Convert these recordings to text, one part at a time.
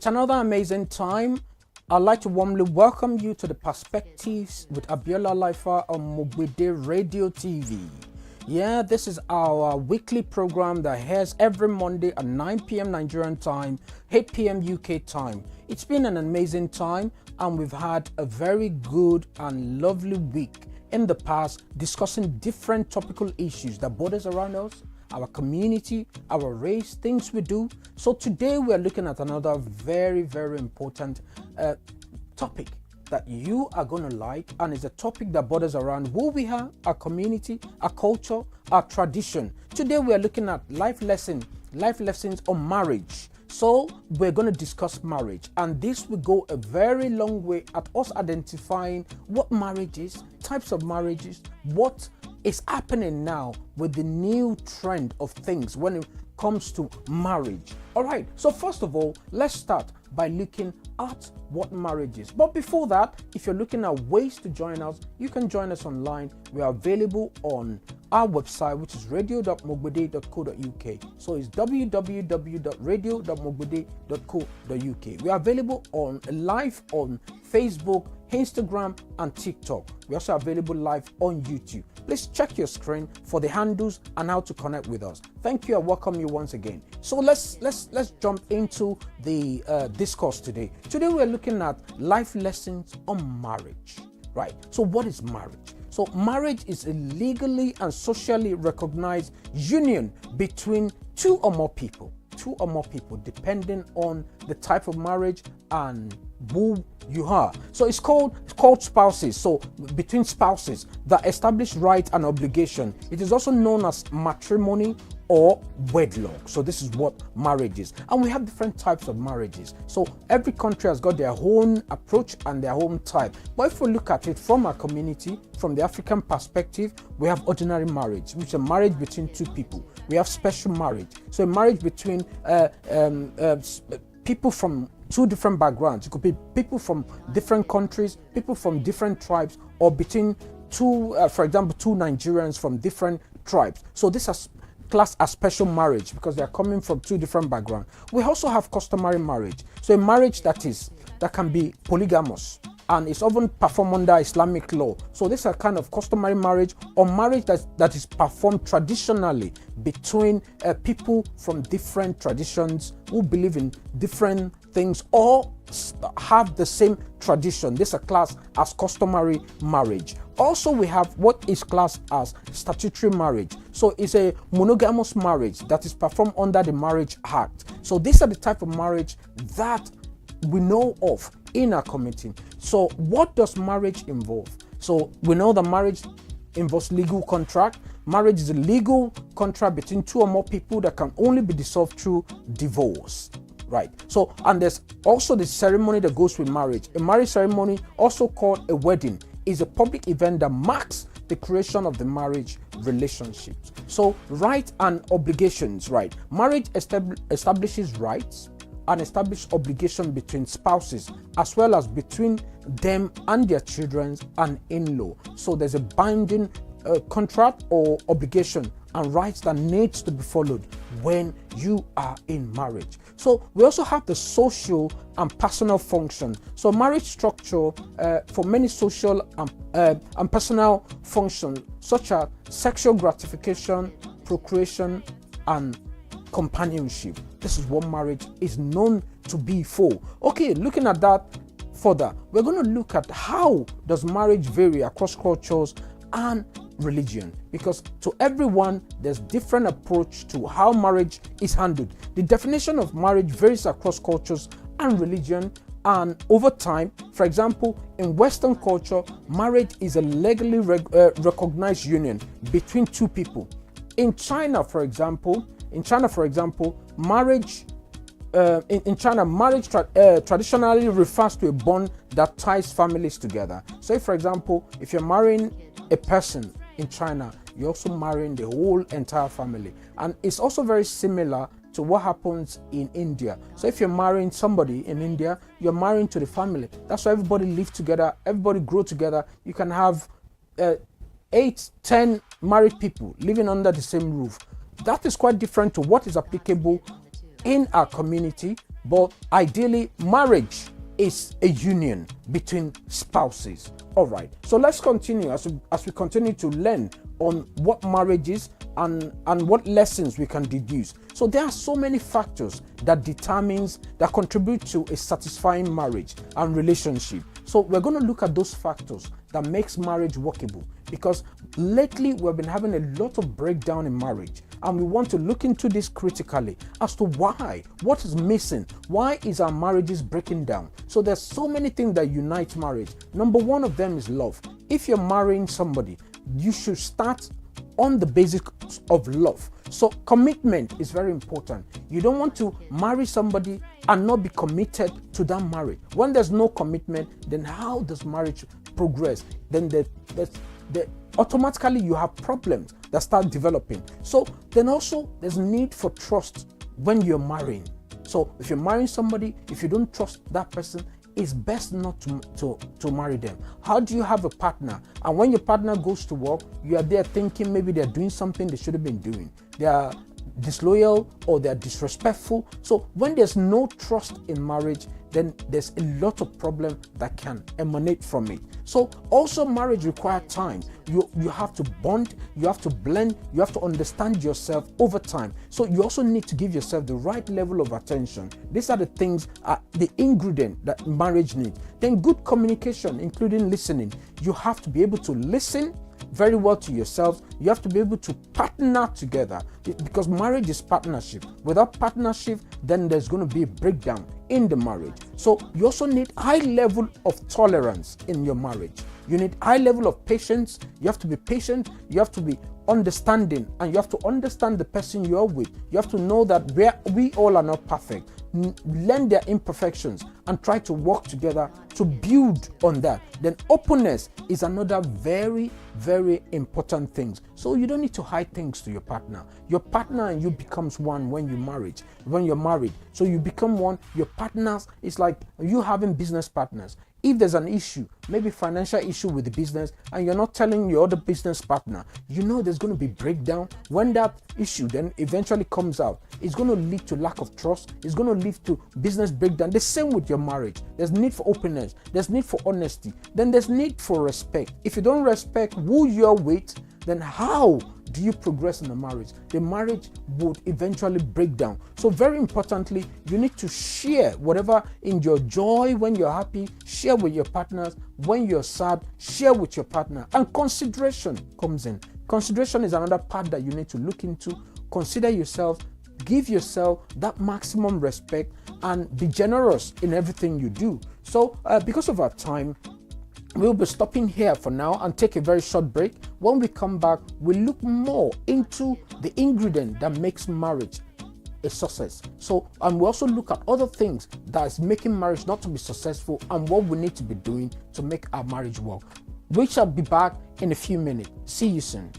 It's another amazing time. I'd like to warmly welcome you to the Perspectives with ABIOLA OLAIFA on MOGBEDE Radio TV. Yeah, this is our weekly program that airs every Monday at 9 p.m. Nigerian time, 8 p.m. UK time. It's been an amazing time and we've had a very good and lovely week in the past discussing different topical issues that borders around us, our community, our race, things we do. So today we are looking at another very, very important topic that you are going to like, and it's a topic that borders around who we are, our community, our culture, our tradition. Today we are looking at life lessons on marriage. So we're going to discuss marriage, and this will go a very long way at us identifying what marriage is, types of marriages, what is happening now with the new trend of things when it comes to marriage. All right, so first of all, let's start by looking at what marriage is. But before that, if you're looking at ways to join us, you can join us online. We are available on our website, which is radio.mogbede.co.uk. So it's www.radio.mogbede.co.uk. We are available live on Facebook, Instagram, and TikTok. We're also available live on YouTube. Please check your screen for the handles and how to connect with us. Thank you. I welcome you once again. So let's jump into the discourse today. Today we're looking at life lessons on marriage. Right. So what is marriage? So marriage is a legally and socially recognized union between two or more people, depending on the type of marriage and who you are. So it's called spouses. So between spouses that establish right and obligation. It is also known as matrimony or wedlock. So this is what marriage is. And we have different types of marriages. So every country has got their own approach and their own type. But if we look at it from our community, from the African perspective, we have ordinary marriage, which is a marriage between two people. We have special marriage. So a marriage between people from two different backgrounds. It could be people from different countries, people from different tribes, or between two, for example, two Nigerians from different tribes. So this is classed as special marriage because they are coming from two different backgrounds. We also have customary marriage. So a marriage that can be polygamous and is often performed under Islamic law. So this is a kind of customary marriage or marriage that is performed traditionally between people from different traditions who believe in different things or have the same tradition. This is classed as customary marriage. Also, we have what is classed as statutory marriage. So it's a monogamous marriage that is performed under the Marriage Act. So these are the type of marriage that we know of in our community. So what does marriage involve? So we know that marriage involves legal contract. Marriage is a legal contract between two or more people that can only be dissolved through divorce. Right. So, and there's also the ceremony that goes with marriage. A marriage ceremony, also called a wedding, is a public event that marks the creation of the marriage relationships. So, rights and obligations, right? Marriage establishes rights and establishes obligation between spouses, as well as between them and their children and in-law. So there's a binding contract or obligation and rights that needs to be followed when you are in marriage. So we also have the social and personal function. So marriage structure for many social and personal functions such as sexual gratification, procreation, and companionship. This is what marriage is known to be for. Okay, looking at that further, we're going to look at how does marriage vary across cultures and religion, because to everyone there's different approach to how marriage is handled. The definition of marriage varies across cultures and religion, and over time. For example, in Western culture, marriage is a legally recognized union between two people. In China, for example, marriage traditionally refers to a bond that ties families together. So if, for example, if you're marrying a person in China, you're also marrying the whole entire family. And it's also very similar to what happens in India. So if you're marrying somebody in India, you're marrying to the family. That's why everybody live together, everybody grow together. You can have 8, 10 married people living under the same roof. That is quite different to what is applicable in our community but ideally marriage is a union between spouses. All right, so let's continue as we continue to learn on what marriage is and what lessons we can deduce. So there are so many factors that contribute to a satisfying marriage and relationship. So we're going to look at those factors that makes marriage workable, because lately we've been having a lot of breakdown in marriage, and we want to look into this critically as to why, what is missing, why is our marriages breaking down. So there's so many things that unite marriage. Number one of them is love. If you're marrying somebody, you should start on the basis of love. So commitment is very important. You don't want to marry somebody and not be committed to that marriage. When there's no commitment, then how does marriage progress? Then automatically you have problems that start developing. So then also there's need for trust when you're marrying. So if you're marrying somebody, if you don't trust that person, it's best not to marry them. How do you have a partner, and when your partner goes to work, you are there thinking maybe they're doing something they should have been doing, they are disloyal or they're disrespectful? So when there's no trust in marriage, then there's a lot of problem that can emanate from it. So also marriage requires time. You have to bond, you have to blend, you have to understand yourself over time. So you also need to give yourself the right level of attention. These are the things, the ingredient that marriage needs. Then good communication, including listening. You have to be able to listen very well to yourselves. You have to be able to partner together, because marriage is partnership. Without partnership, then there's going to be a breakdown in the marriage. So you also need high level of tolerance in your marriage. You need high level of patience. You have to be patient. You have to be understanding, and you have to understand the person you're with. You have to know that we all are not perfect. Learn their imperfections and try to work together to build on that. Then openness is another very, very important thing. So you don't need to hide things to your partner. Your partner and you becomes one when you're married. So you become one. Your partners, it's like you having business partners. If there's an issue, maybe financial issue with the business, and you're not telling your other business partner, you know there's going to be breakdown. When that issue then eventually comes out, it's going to lead to lack of trust. It's going to lead to business breakdown. The same with your marriage. There's need for openness. There's need for honesty. Then there's need for respect. If you don't respect who you're with, then how do you progress in the marriage? The marriage would eventually break down. So very importantly, you need to share whatever in your joy, when you're happy, share with your partners. When you're sad, share with your partner. And consideration comes in. Consideration is another part that you need to look into. Consider yourself, give yourself that maximum respect, and be generous in everything you do. So because of our time, we'll be stopping here for now and take a very short break. When we come back, we'll look more into the ingredient that makes marriage a success. So, and we also look at other things that is making marriage not to be successful, and what we need to be doing to make our marriage work. We shall be back in a few minutes. See you soon.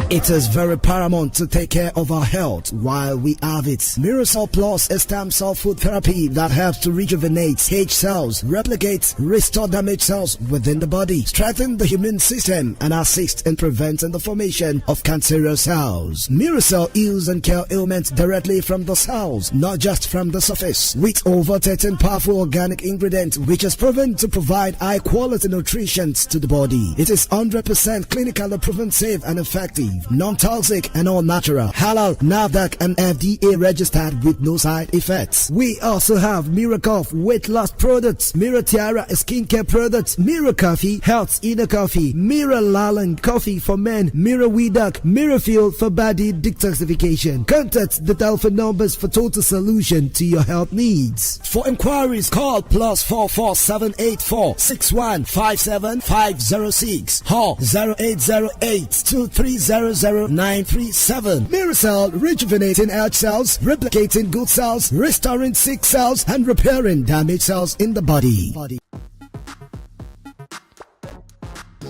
It is very paramount to take care of our health while we have it. Miracell Plus is stem cell food therapy that helps to rejuvenate H cells, replicate, restore damaged cells within the body, strengthen the immune system, and assist in preventing the formation of cancerous cells. Miracell heals and cures ailments directly from the cells, not just from the surface. With over 13 powerful organic ingredients, which is proven to provide high quality nutrition to the body. It is 100% clinically proven safe and effective, non-toxic and all natural, halal, NAFDAC and FDA registered with no side effects. We also have Miracoff weight loss products, Mira Tiara skincare products, Mira Coffee, Health Inner Coffee, Mira Lalang Coffee for men, Mira Weeduck, Mira Fuel for body detoxification. Contact the telephone numbers for total solution to your health needs. For inquiries, call +44 784 6157 506 or 0808 230 0937. Miracell, rejuvenating health cells, replicating good cells, restoring sick cells, and repairing damaged cells in the body.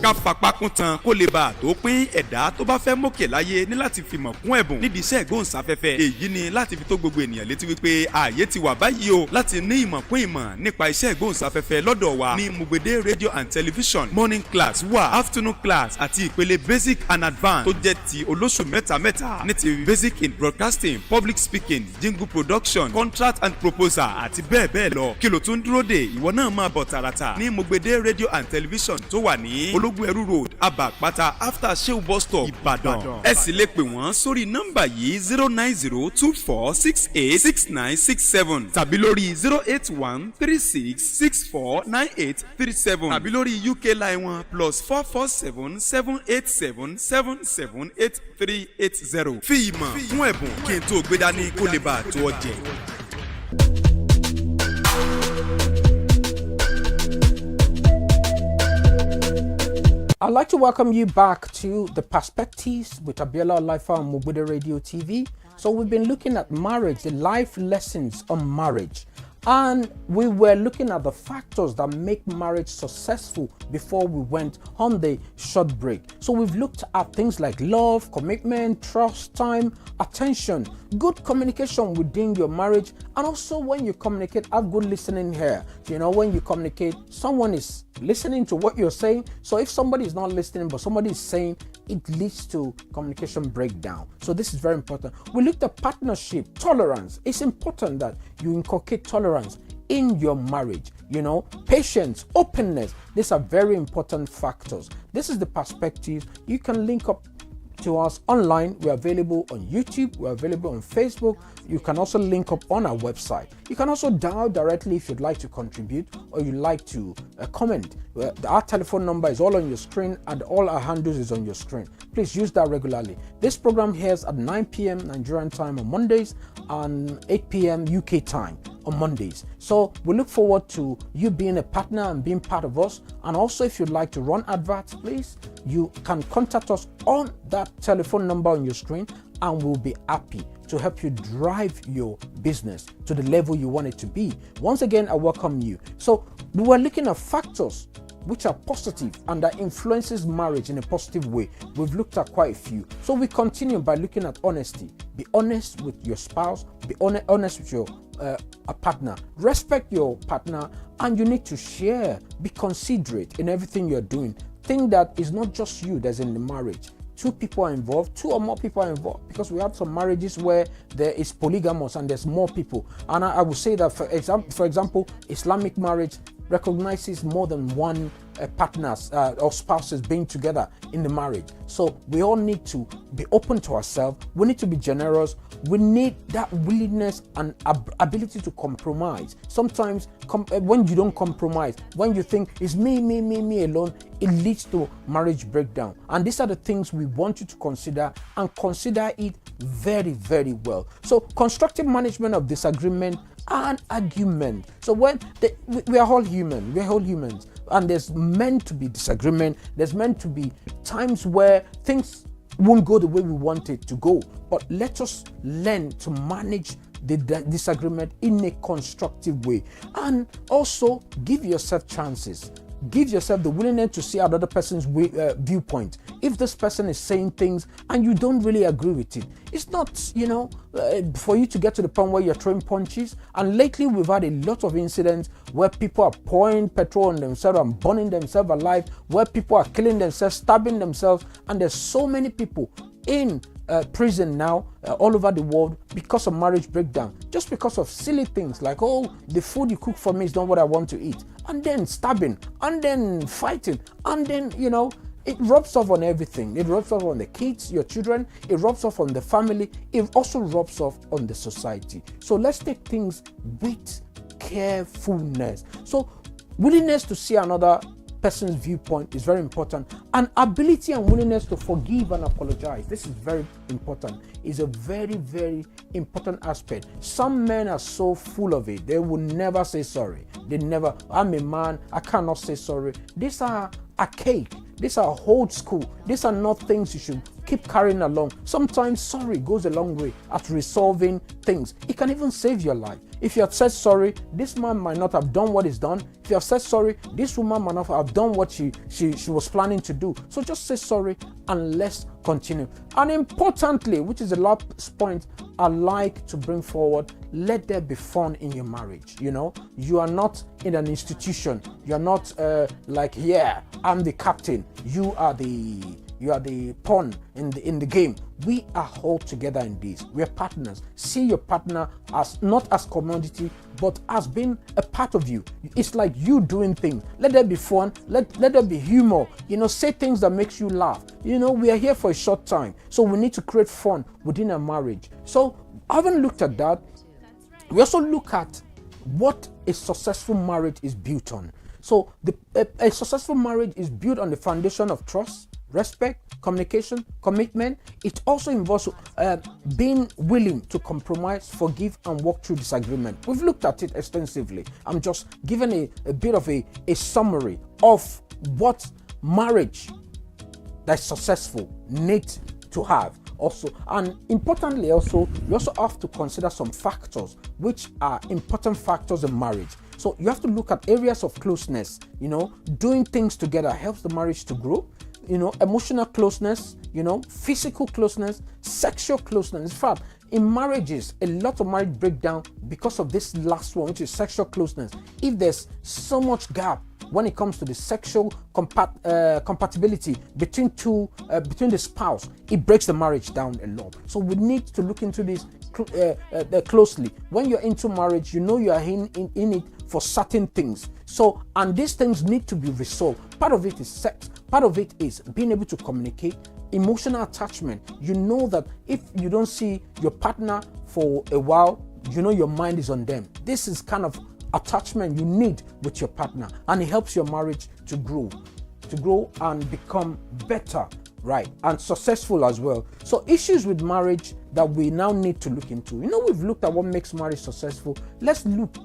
ká fapá kún tan kó lè bá tó pín ẹ̀dá tó bá fẹ́ mókè láyé ní láti fi mọ̀ kún ẹ̀bùn nídìí iṣẹ́ ìgbóhùnsáfẹ́fẹ́. Èyí ni láti fi tó gbogbo ènìyàn létí wípé ààyè ti wà báyìí o láti ní ìmọ̀ kún ìmọ̀ nípa iṣẹ́ ìgbóhùnsáfẹ́fẹ́ lọ́dọ̀ wa ní MOGBEDE radio and television. Morning class wà, afternoon class àti ìpele basic and advanced tó jẹ́ ti olóṣù mẹ́ta ní ti basic in broadcasting, public speaking, jingle production, contract and proposal àti bẹ́ẹ̀ bẹ́ẹ̀ lọ. Kí ló tún dúró dè? Ìwọ náà máa bọ̀ tààràtà ní MOGBEDE radio and television tó wà ní Ológun road Abàpátá after Sheu bus stop Ìbàdàn. Ẹ sì lè pè wọ́n sórí nọ́mbà yìí 09024686967 tàbí lórí 08136649837 tàbí lórí UK line wọn +4477877783880. Fi ìmọ̀ fún ẹ̀bùn kí n tó gbé dání kó lè bá a tó ọ jẹ. I'd like to welcome you back to The Perspectives with ABIOLA OLAIFA on MOGBEDE Radio TV. So we've been looking at marriage, the life lessons on marriage. And we were looking at the factors that make marriage successful before we went on the short break. So we've looked at things like love, commitment, trust, time, attention, good communication within your marriage, and also when you communicate, have good listening here. You know, when you communicate, someone is listening to what you're saying. So if somebody is not listening, but somebody is saying, it leads to communication breakdown. So this is very important. We looked at partnership, tolerance. It's important that you inculcate tolerance in your marriage. You know, patience, openness. These are very important factors. This is the perspective. You can link up to us online. We're available on YouTube. We're available on Facebook. You can also link up on our website. You can also dial directly if you'd like to contribute or you'd like to comment. Our telephone number is all on your screen and all our handles is on your screen. Please use that regularly. This program airs at 9 p.m. Nigerian time on Mondays and 8 p.m. UK time on Mondays. So we look forward to you being a partner and being part of us. And also if you'd like to run adverts, please, you can contact us on that telephone number on your screen and we'll be happy to help you drive your business to the level you want it to be. Once again, I welcome you. So we were looking at factors which are positive and that influences marriage in a positive way. We've looked at quite a few. So we continue by looking at honesty. Be honest with your spouse, be honest with your partner. Respect your partner, and you need to share. Be considerate in everything you're doing. Think that it's not just you that's in the marriage. Two people are involved, two or more people are involved, because we have some marriages where there is polygamous and there's more people. And I would say that, for example, Islamic marriage recognizes more than one partners or spouses being together in the marriage. So we all need to be open to ourselves. We need to be generous. We need that willingness and ability to compromise. Sometimes when you don't compromise, when you think it's me alone, it leads to marriage breakdown. And these are the things we want you to consider, and consider it very, very well. So constructive management of disagreement and argument. So when we are all human, we're all humans, and there's meant to be disagreement. There's meant to be times where things won't go the way we want it to go. But let us learn to manage the disagreement in a constructive way, and also give yourself chances. Give yourself the willingness to see another person's viewpoint. If this person is saying things and you don't really agree with it, it's not, for you to get to the point where you're throwing punches. And lately we've had a lot of incidents where people are pouring petrol on themselves and burning themselves alive, where people are killing themselves, stabbing themselves, and there's so many people in prison now all over the world because of marriage breakdown, just because of silly things like, oh, the food you cook for me is not what I want to eat, and then stabbing, and then fighting, and then it rubs off on everything. It rubs off on the kids, your children, it rubs off on the family, it also rubs off on the society. So let's take things with carefulness. So willingness to see another person's viewpoint is very important, and ability and willingness to forgive and apologize. This is very important. It's a very, very important aspect. Some men are so full of it, they will never say sorry. I'm a man, I cannot say sorry. These are archaic. These are old school. These are not things you should keep carrying along. Sometimes sorry goes a long way at resolving things. It can even save your life. If you have said sorry, this man might not have done what is done. If you have said sorry, this woman might not have done what she was planning to do. So just say sorry and let's continue. And importantly, which is the last point I like to bring forward, let there be fun in your marriage. You know, you are not in an institution. You are not like, yeah, I'm the captain. You are the pawn in the game. We are all together in this. We are partners. See your partner as not as commodity, but as being a part of you. It's like you doing things. Let there be fun. Let there be humor. You know, say things that makes you laugh. You know, we are here for a short time, so we need to create fun within a marriage. So, having looked at that, we also look at what a successful marriage is built on. So, a successful marriage is built on the foundation of trust, respect, communication, commitment. It also involves being willing to compromise, forgive, and work through disagreement. We've looked at it extensively. I'm just giving a bit of a summary of what marriage that's successful needs to have. Also, and importantly, also you also have to consider some factors which are important factors in marriage. So you have to look at areas of closeness. You know, doing things together helps the marriage to grow. You know, emotional closeness, you know, physical closeness, sexual closeness. In fact, in marriages, a lot of marriage break down because of this last one, which is sexual closeness. If there's so much gap when it comes to the sexual compatibility between the spouse, it breaks the marriage down a lot. So we need to look into this closely. When you're into marriage, you know you are in it for certain things. So, and these things need to be resolved. Part of it is sex. Part of it is being able to communicate, emotional attachment. You know that if you don't see your partner for a while, you know your mind is on them. This is kind of attachment you need with your partner, and it helps your marriage to grow and become better, right, and successful as well. So issues with marriage that we now need to look into. You know, we've looked at what makes marriage successful. Let's look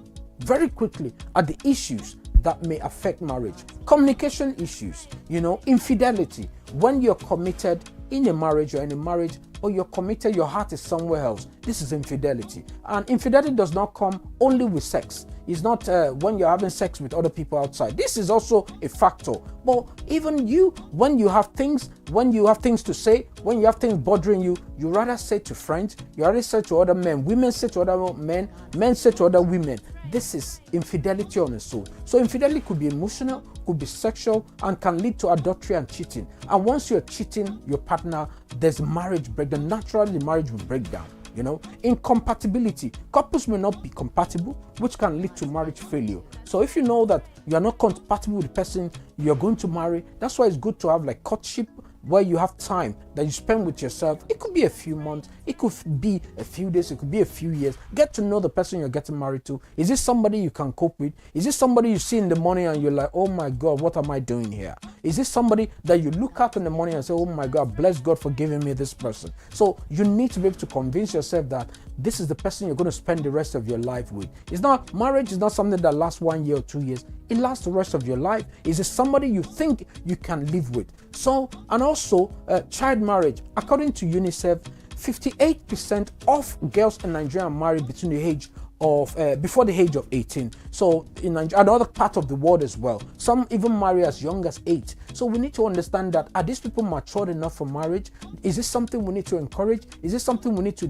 very quickly at the issues that may affect marriage. Communication issues, you know, infidelity. When you're committed in a marriage or in a marriage, or you're committed, your heart is somewhere else. This is infidelity. And infidelity does not come only with sex. It's not when you're having sex with other people outside. This is also a factor. But even you, when you have things to say, when you have things bothering you, you rather say to friends, you rather say to other men, women say to other men, men say to other women. This is infidelity on its own. So infidelity could be emotional, could be sexual, and can lead to adultery and cheating. And once you're cheating your partner, there's marriage breakdown. Naturally, the marriage will break down. You know, incompatibility. Couples may not be compatible, which can lead to marriage failure. So if you know that you are not compatible with the person you're going to marry, that's why it's good to have like courtship, where you have time that you spend with yourself. It could be a few months, it could be a few days, it could be a few years. Get to know the person you're getting married to. Is this somebody you can cope with? Is this somebody you see in the morning and you're like, oh my God, what am I doing here? Is this somebody that you look at in the morning and say, oh my God, bless God for giving me this person? So you need to be able to convince yourself that this is the person you're going to spend the rest of your life with. It's not, marriage is not something that lasts 1 year or 2 years. It lasts the rest of your life. Is it somebody you think you can live with? So, and also child marriage. According to UNICEF, 58% of girls in Nigeria are married between the age of before the age of 18. So in Nigeria and other parts of the world as well, some even marry as young as 8. So we need to understand that, are these people matured enough for marriage? Is this something we need to encourage? Is this something we need to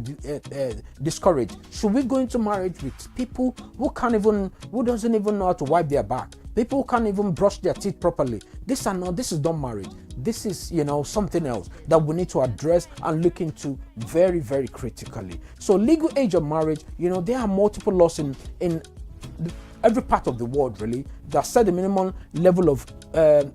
discourage? Should we go into marriage with people who doesn't even know how to wipe their back? People who can't even brush their teeth properly. This is not marriage. This is, you know, something else that we need to address and look into very, very critically. So legal age of marriage, you know, there are multiple laws in every part of the world, really, that set the minimum level of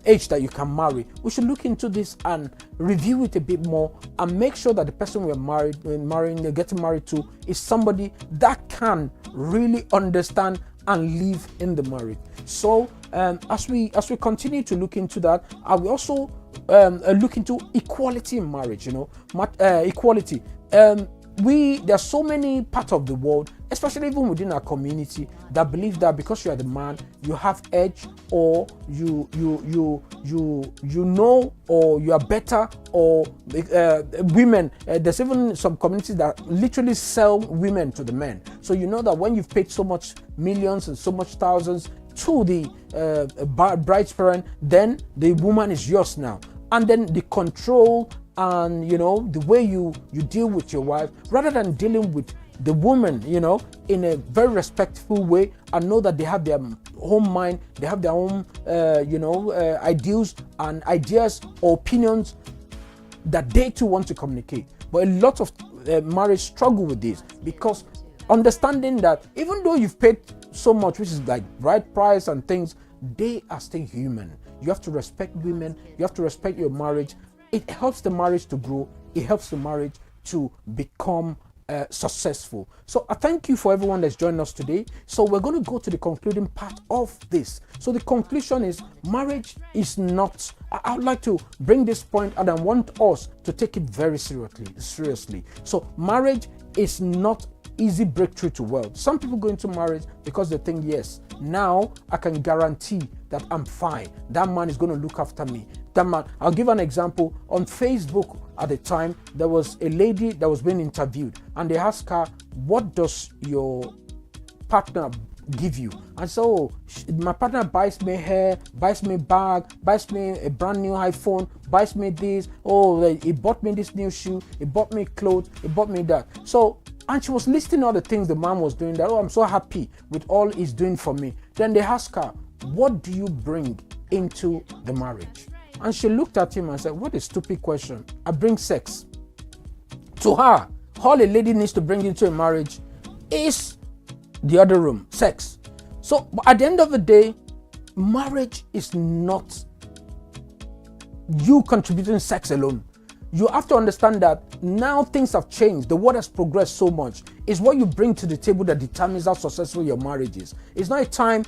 age that you can marry. We should look into this and review it a bit more and make sure that the person we're getting married to is somebody that can really understand and live in the marriage. So as we continue to look into that, I will also look into equality in marriage. You know, equality. There are so many parts of the world especially even within our community, that believe that because you are the man, you have edge, or you know, or you are better, or women. There's even some communities that literally sell women to the men. So you know that when you've paid so much millions and so much thousands to the bride's parent, then the woman is yours now. And then the control and, you know, the way you deal with your wife, rather than dealing with the woman, you know, in a very respectful way, and know that they have their own mind, they have their own, ideals and ideas or opinions that they too want to communicate. But a lot of marriage struggle with this, because understanding that even though you've paid so much, which is like bride price and things, they are still human. You have to respect women. You have to respect your marriage. It helps the marriage to grow. It helps the marriage to become successful. So I thank you for everyone that's joined us today. So we're going to go to the concluding part of this. So the conclusion is, marriage is not, I would like to bring this point, and I want us to take it very seriously. So marriage is not easy breakthrough to wealth. Some people go into marriage because they think, yes, now I can guarantee that I'm fine. That man is going to look after me. That man, I'll give an example. On Facebook at the time, there was a lady that was being interviewed, and they asked her, what does your partner give you? And so my partner buys me hair, buys me bag, buys me a brand new iPhone, buys me this. Oh, he bought me this new shoe, he bought me clothes, he bought me that. So, and she was listing all the things the man was doing, that, oh, I'm so happy with all he's doing for me. Then they asked her, what do you bring into the marriage? And she looked at him and said, what a stupid question. I bring sex. To her, all a lady needs to bring into a marriage is the other room, sex. So at the end of the day, marriage is not you contributing sex alone. You have to understand that now things have changed. The world has progressed so much. It's what you bring to the table that determines how successful your marriage is. It's not a time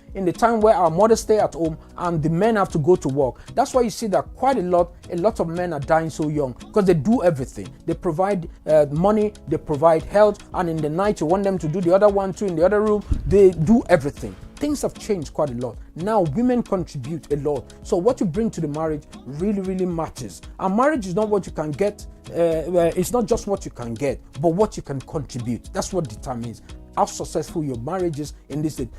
where our mothers stay at home and the men have to go to work. That's why you see that quite a lot of men are dying so young, because they do everything. They provide money, they provide health, and in the night you want them to do the other one too in the other room. They do everything. Things have changed quite a lot. Now women contribute a lot. So what you bring to the marriage really, really matters. And marriage is not what you can get. It's not just what you can get, but what you can contribute. That's what determines how successful your marriage is in this day.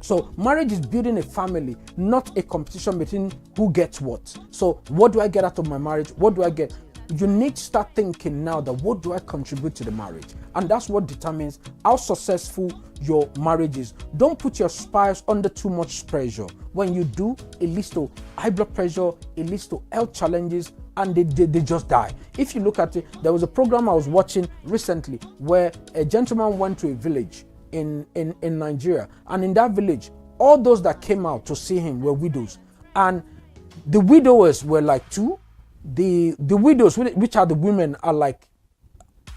So marriage is building a family, not a competition between who gets what. So what do I get out of my marriage? What do I get? You need to start thinking now that what do I contribute to the marriage? And that's what determines how successful your marriage is. Don't put your spouse under too much pressure. When you do, it leads to high blood pressure, it leads to health challenges, and they just die. If you look at it, there was a program I was watching recently where a gentleman went to a village in Nigeria, and in that village, all those that came out to see him were widows, and the widowers were like two. The widows, which are the women, are like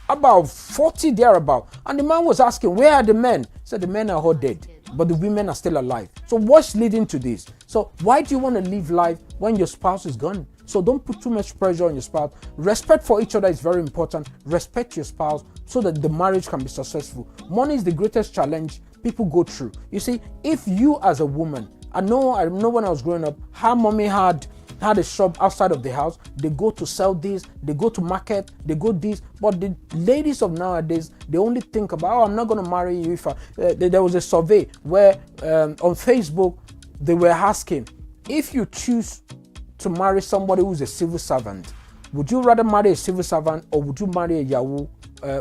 about 40 thereabout. And the man was asking, where are the men? He said, the men are all dead, but the women are still alive. So what's leading to this? So why do you want to live life when your spouse is gone? So don't put too much pressure on your spouse. Respect for each other is very important. Respect your spouse so that the marriage can be successful. Money is the greatest challenge people go through. You see, if you as a woman, I know when I was growing up, how mommy had a shop outside of the house. They go to sell this, they go to market, they go this. But the ladies of nowadays, they only think about, oh, I'm not going to marry you if there was a survey where on Facebook, they were asking, if you choose to marry somebody who's a civil servant, would you rather marry a civil servant or would you marry a Yahoo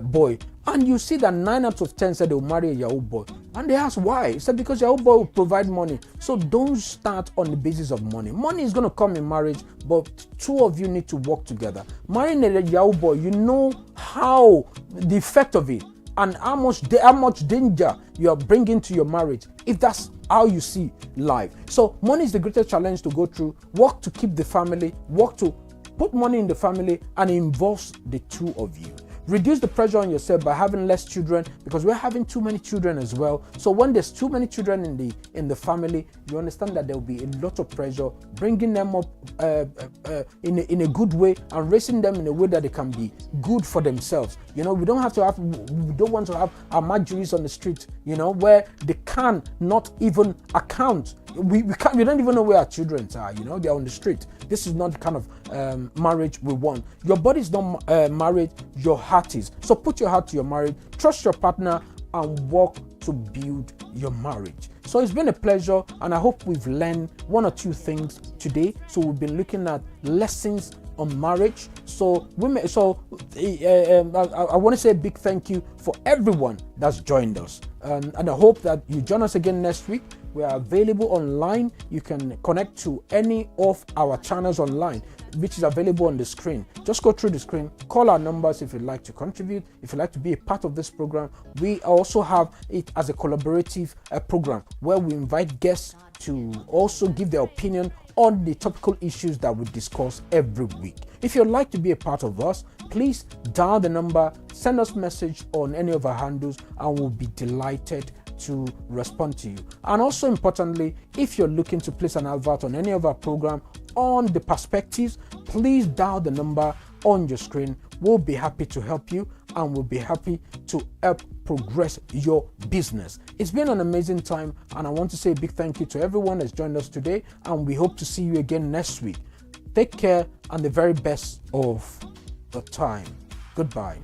boy? And you see that 9 out of 10 said they will marry a Yahoo boy. And they asked why. He said because Yahoo boy will provide money. So don't start on the basis of money. Money is going to come in marriage, but two of you need to work together. Marrying a Yahoo boy, you know how the effect of it and how much danger you are bringing to your marriage, if that's how you see life. So money is the greatest challenge to go through. Work to keep the family, work to put money in the family, and it involves the two of you. Reduce the pressure on yourself by having less children, because we're having too many children as well. So when there's too many children in the family, you understand that there will be a lot of pressure, bringing them up in a good way and raising them in a way that they can be good for themselves. We don't want to have our Marjories on the street, where they can not even account. We don't even know where our children are, they're on the street. This is not the kind of marriage we want. Your body is not marriage, your heart is. So put your heart to your marriage, trust your partner, and work to build your marriage. So it's been a pleasure, and I hope we've learned one or two things today. So we've been looking at lessons on marriage. So I want to say a big thank you for everyone that's joined us, and I hope that you join us again next week. We are available online. You can connect to any of our channels online, which is available on the screen. Just go through the screen, call our numbers if you'd like to contribute, if you'd like to be a part of this program. We also have it as a collaborative program where we invite guests to also give their opinion on the topical issues that we discuss every week. If you'd like to be a part of us, please dial the number, send us a message on any of our handles, and we'll be delighted to respond to you. And also importantly, if you're looking to place an advert on any of our program on the perspectives, please dial the number on your screen. We'll be happy to help you, and we'll be happy to help progress your business. It's been an amazing time, and I want to say a big thank you to everyone that's joined us today, and we hope to see you again next week. Take care and the very best of the time. Goodbye.